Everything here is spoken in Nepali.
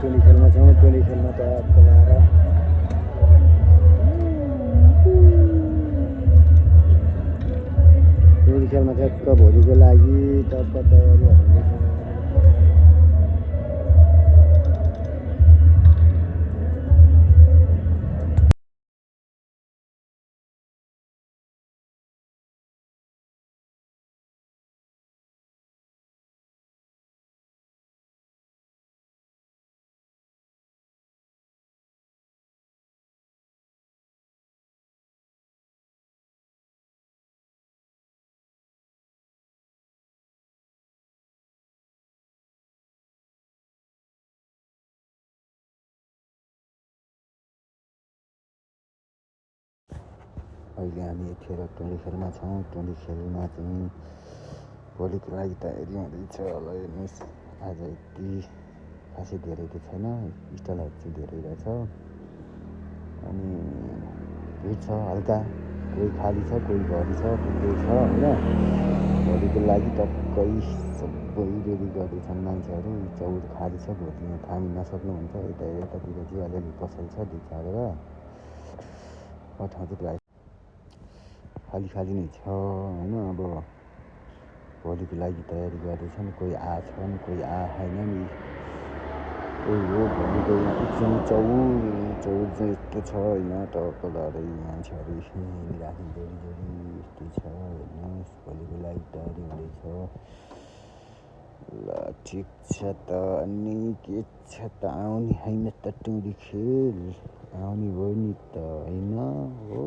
टोली खेलमा छौँ। टोली खेल्न टक्क लाएर टोली खेलमा ठ्याक्क भोलिको लागि टक्क तयारी हुँदैछ। अहिले हामी यतिखेर टोली खेलमा छौँ। टोली खेलमा चाहिँ भोलिको लागि तयारी हुँदैछ होला। हेर्नुहोस् आज यति खासै धेरै त छैन, स्टलहरू चाहिँ धेरै रहेछ अनि भिड छ हल्का, कोही खाली छ कोही भरि छ टुक्कै छ होइन। भोलिको लागि टक्कै सबै रेडी गर्दैछन् मान्छेहरू। चौर खाली छ, भोलि थामी नसक्नुहुन्छ यतातिर चाहिँ अलिअलि पसल छ दुई चारवटा, ठाउँ चाहिँ प्रायः खाली नै छ होइन। अब भोलिको लागि तयारी गर्दैछन्, कोही आछन् कोही आएनन्। कोही हो भोलिको यहाँ चौर चाहिँ यस्तो छ होइन, टक्क लाएर मान्छेहरू हिँडिराख्ने जोडी यस्तो छ हेर्नुहोस्। भोलिको लागि तयारी हुँदैछ। ल ठिक छ त, अनि के छ त, आउने होइन त टोली खेल, आउने भयो नि त होइन हो।